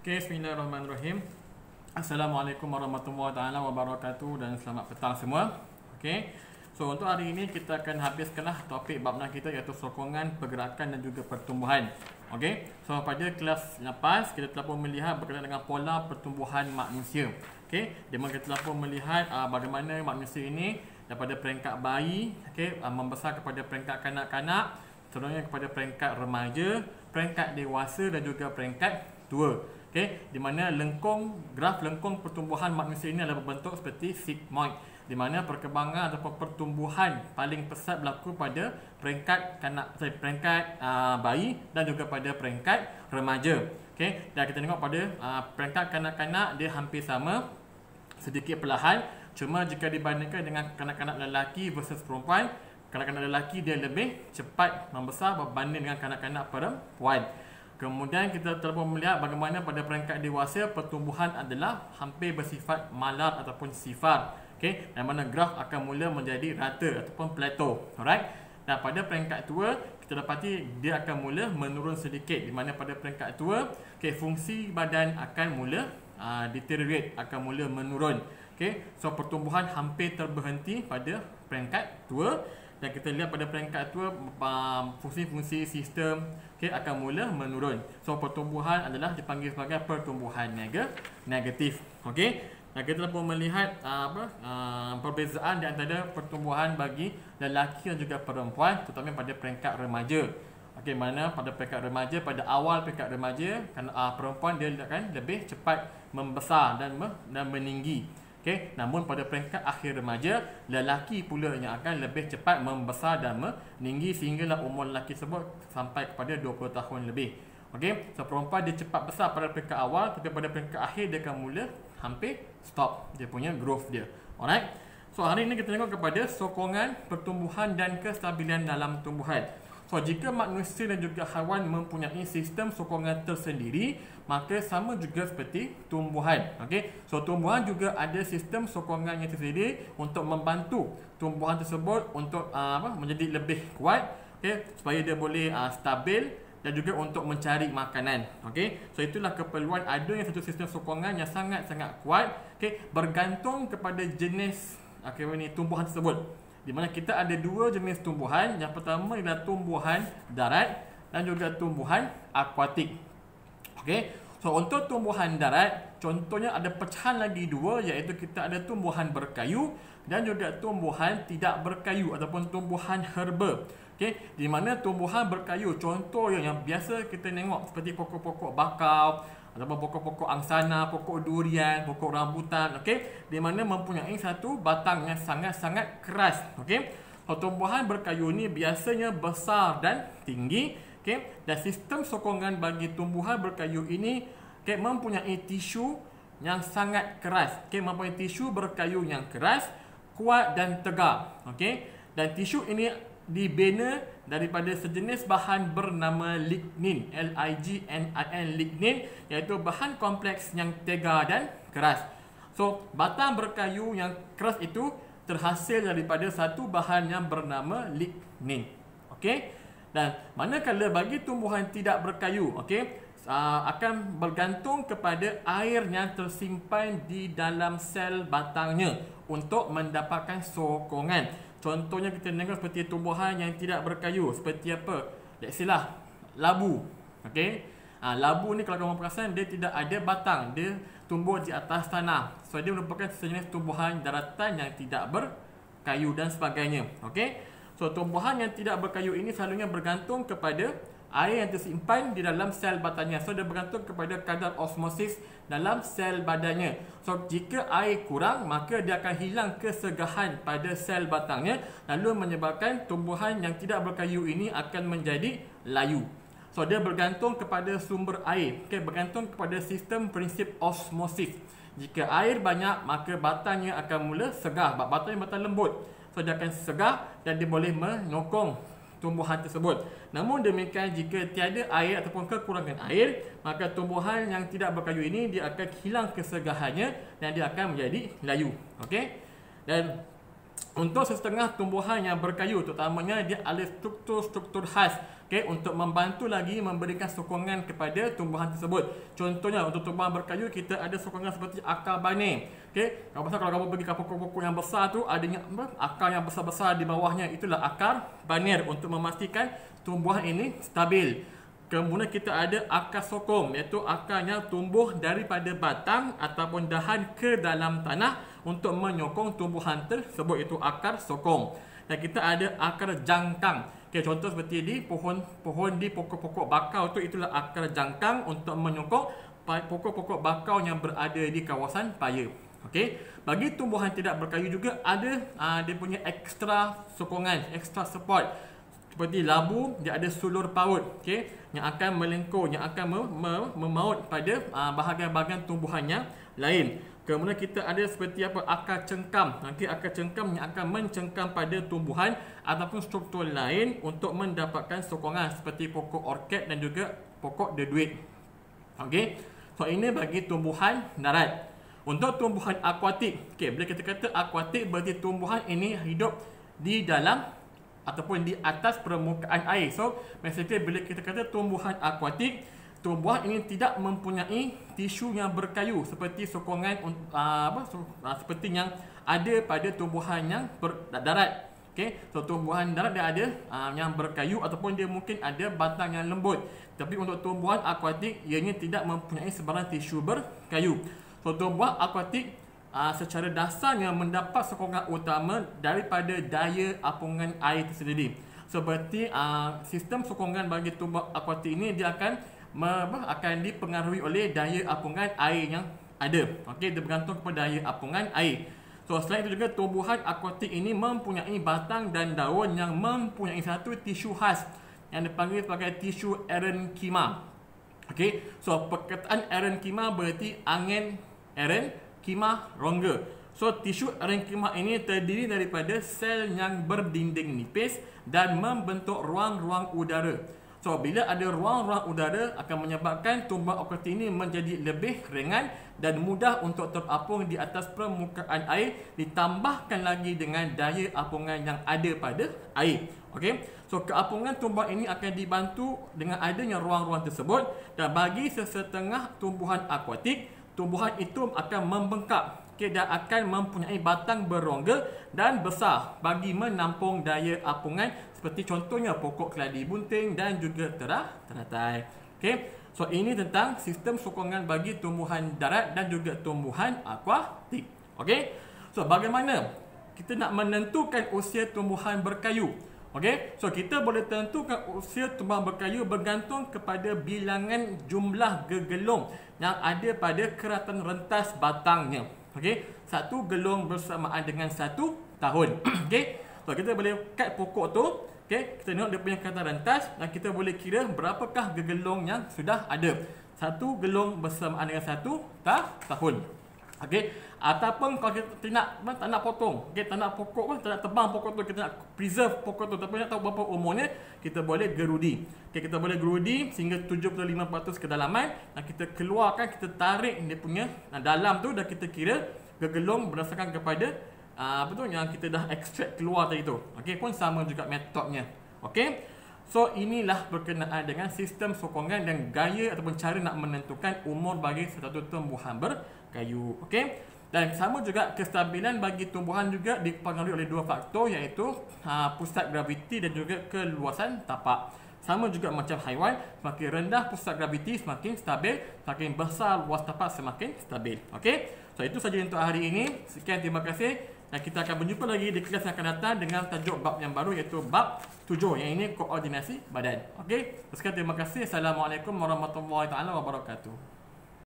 Okay, bismillahirrahmanirrahim. Assalamualaikum warahmatullahi wabarakatuh dan selamat petang semua. Okay, so untuk hari ini kita akan habiskanlah topik babna kita iaitu sokongan, pergerakan dan juga pertumbuhan. Okay, so pada kelas lepas kita telah pun melihat berkaitan dengan pola pertumbuhan manusia. Okay, di mana kita telah pun melihat bagaimana manusia ini daripada peringkat bayi, okay, membesar kepada peringkat kanak-kanak, seterusnya kepada peringkat remaja, peringkat dewasa dan juga peringkat tua. Okay, di mana graf lengkung pertumbuhan manusia ini adalah berbentuk seperti sigmoid, di mana perkembangan ataupun pertumbuhan paling pesat berlaku pada peringkat bayi dan juga pada peringkat remaja. Okay, dan kita tengok pada peringkat kanak-kanak dia hampir sama, sedikit perlahan. Cuma jika dibandingkan dengan kanak-kanak lelaki versus perempuan, kanak-kanak lelaki dia lebih cepat membesar berbanding dengan kanak-kanak perempuan. Kemudian kita telah melihat bagaimana pada peringkat dewasa pertumbuhan adalah hampir bersifat malar ataupun sifar. Okey, dan mana graf akan mula menjadi rata ataupun plateau. Alright. Dan pada peringkat tua kita dapati dia akan mula menurun sedikit, di mana pada peringkat tua fungsi badan akan mula deteriorate, akan mula menurun. Okey, so pertumbuhan hampir terberhenti pada peringkat tua. Dan kita lihat pada peringkat tua fungsi-fungsi sistem akan mula menurun. So pertumbuhan adalah dipanggil sebagai pertumbuhan negatif. Okey. Dan kita pun melihat perbezaan di antara pertumbuhan bagi lelaki dan juga perempuan, terutama pada peringkat remaja. Okey, mana pada peringkat remaja, pada awal peringkat remaja, perempuan dia akan lebih cepat membesar dan meninggi. Okay. Namun pada peringkat akhir remaja, lelaki pula yang akan lebih cepat membesar dan meninggi sehinggalah umur lelaki tersebut sampai kepada 20 tahun lebih. Okay. So perempuan dia cepat besar pada peringkat awal, tapi pada peringkat akhir dia akan mula hampir stop dia punya growth dia. Alright. So hari ini kita tengok kepada sokongan, pertumbuhan dan kestabilan dalam tumbuhan. So jika manusia dan juga haiwan mempunyai sistem sokongan tersendiri, maka sama juga seperti tumbuhan. Okey, so tumbuhan juga ada sistem sokongan yang tersendiri untuk membantu tumbuhan tersebut untuk menjadi lebih kuat, okey, supaya dia boleh stabil dan juga untuk mencari makanan. Okey, so itulah keperluan adanya satu sistem sokongan yang sangat-sangat kuat, okey, bergantung kepada jenis tumbuhan tersebut. Di mana kita ada dua jenis tumbuhan. Yang pertama ialah tumbuhan darat dan juga tumbuhan akuatik. Okey. So untuk tumbuhan darat, contohnya ada pecahan lagi dua, iaitu kita ada tumbuhan berkayu dan juga tumbuhan tidak berkayu ataupun tumbuhan herba. Okey, di mana tumbuhan berkayu contoh yang biasa kita tengok seperti pokok-pokok bakau ataupun pokok-pokok angsana, pokok durian, pokok rambutan, okey, di mana mempunyai satu batang yang sangat-sangat keras. Okey, so, tumbuhan berkayu ni biasanya besar dan tinggi, okey, dan sistem sokongan bagi tumbuhan berkayu ini mempunyai tisu yang sangat keras, mempunyai tisu berkayu yang keras, kuat dan tegar, okey, dan tisu ini dibina daripada sejenis bahan bernama lignin, L-I-G-N-I-N, lignin, iaitu bahan kompleks yang tegar dan keras. So batang berkayu yang keras itu terhasil daripada satu bahan yang bernama lignin. Okey, dan manakala bagi tumbuhan tidak berkayu, okey, akan bergantung kepada air yang tersimpan di dalam sel batangnya untuk mendapatkan sokongan. Contohnya kita tengok seperti tumbuhan yang tidak berkayu, seperti apa? Let's say lah, labu. Okey. Labu ni kalau kamu perasan dia tidak ada batang, dia tumbuh di atas tanah. So dia merupakan sejenis tumbuhan daratan yang tidak berkayu dan sebagainya. Okey. So tumbuhan yang tidak berkayu ini selalunya bergantung kepada air yang tersimpan di dalam sel batangnya. So dia bergantung kepada kadar osmosis dalam sel badannya. So jika air kurang, maka dia akan hilang kesegahan pada sel batangnya, lalu menyebabkan tumbuhan yang tidak berkayu ini akan menjadi layu. So dia bergantung kepada sumber air, bergantung kepada sistem prinsip osmosis. Jika air banyak, maka batangnya akan mula segar. Batangnya batang lembut, so dia akan segar dan dia boleh menyokong tumbuhan tersebut. Namun demikian, jika tiada air ataupun kekurangan air, maka tumbuhan yang tidak berkayu ini dia akan hilang kesegahannya dan dia akan menjadi layu. Okey. Dan Untuk setengah tumbuhan yang berkayu, terutamanya dia ada struktur-struktur khas, okey, untuk membantu lagi memberikan sokongan kepada tumbuhan tersebut. Contohnya untuk tumbuhan berkayu kita ada sokongan seperti akar baning. Okey, kalau kamu pergi ke pokok-pokok yang besar tu adanya akar yang besar-besar di bawahnya, itulah akar banir untuk memastikan tumbuhan ini stabil. Kemudian kita ada akar sokong, iaitu akar yang tumbuh daripada batang ataupun dahan ke dalam tanah untuk menyokong tumbuhan tersebut, iaitu akar sokong. Dan kita ada akar jangkang. Okay, contoh seperti di pohon di pokok-pokok bakau tu, itulah akar jangkang untuk menyokong pokok-pokok bakau yang berada di kawasan paya. Okey, bagi tumbuhan tidak berkayu juga ada dia punya ekstra sokongan, ekstra support. Seperti labu, dia ada sulur paut, okey, yang akan melengkur, yang akan memaut pada bahagian-bahagian tumbuhannya lain. Kemudian kita ada seperti apa, akar cengkam. Nanti akar cengkam yang akan mencengkam pada tumbuhan ataupun struktur lain untuk mendapatkan sokongan seperti pokok orkid dan juga pokok deduit. Okey, so ini bagi tumbuhan darat. Untuk tumbuhan akuatik, okey, bila kita kata akuatik berarti tumbuhan ini hidup di dalam ataupun di atas permukaan air. So, basically bila kita kata tumbuhan akuatik, tumbuhan ini tidak mempunyai tisu yang berkayu seperti sokongan seperti yang ada pada tumbuhan yang darat. Okey, so tumbuhan darat dia ada yang berkayu ataupun dia mungkin ada batang yang lembut. Tapi untuk tumbuhan akuatik, ianya tidak mempunyai sebarang tisu berkayu. So tumbuhan akuatik secara dasarnya mendapat sokongan utama daripada daya apungan air itu sendiri. Seperti sistem sokongan bagi tumbuhan akuatik ini, dia akan dipengaruhi oleh daya apungan air yang ada. Okey, dia bergantung kepada daya apungan air. So selain itu juga tumbuhan akuatik ini mempunyai batang dan daun yang mempunyai satu tisu khas yang dipanggil sebagai tisu erenkima. Okey, so perkataan erenkima berarti angin erenkima rongga. So tisu erenkima ini terdiri daripada sel yang berdinding nipis dan membentuk ruang-ruang udara. So bila ada ruang-ruang udara akan menyebabkan tumbuhan akuatik ini menjadi lebih ringan dan mudah untuk terapung di atas permukaan air, ditambahkan lagi dengan daya apungan yang ada pada air. Okey, so keapungan tumbuhan ini akan dibantu dengan adanya ruang-ruang tersebut, dan bagi sesetengah tumbuhan akuatik, tumbuhan itu akan membengkak, dan akan mempunyai batang berongga dan besar bagi menampung daya apungan, seperti contohnya pokok keladi bunting dan juga teratai. Okey, so ini tentang sistem sokongan bagi tumbuhan darat dan juga tumbuhan akuatik. Okey, so bagaimana kita nak menentukan usia tumbuhan berkayu? Okey, so kita boleh tentukan usia tumbuhan berkayu bergantung kepada bilangan jumlah gegelung yang ada pada keratan rentas batangnya. Okey, satu gelung bersamaan dengan 1 tahun. Okey, so kita boleh kat pokok tu. Okey, kita tengok dia punya keratan rentas dan kita boleh kira berapakah gegelung yang sudah ada. Satu gelung bersamaan dengan 1 tahun. Okey, ataupun kalau kita tak nak potong, okey, tak nak pokok pun, tak nak tebang pokok tu, kita nak preserve pokok tu tapi nak tahu berapa umurnya, kita boleh gerudi. Okey, kita boleh gerudi sehingga 75% kedalaman dan kita keluarkan, kita tarik dia punya dalam tu dan kita kira gegelung berdasarkan kepada yang kita dah extract keluar tadi tu. Okey, pun sama juga metodnya. Okey, so inilah berkenaan dengan sistem sokongan dan gaya ataupun cara nak menentukan umur bagi satu tumbuhan berkayu. Okey, dan sama juga kestabilan bagi tumbuhan juga dipengaruhi oleh dua faktor, iaitu pusat graviti dan juga keluasan tapak. Sama juga macam haiwan, semakin rendah pusat graviti semakin stabil, semakin besar luas tapak semakin stabil. Okey, so itu saja untuk hari ini. Sekian, terima kasih, dan kita akan berjumpa lagi di kelas yang akan datang dengan tajuk bab yang baru, iaitu bab 7, yang ini koordinasi badan. Okey, sekian, terima kasih. Assalamualaikum warahmatullahi wabarakatuh.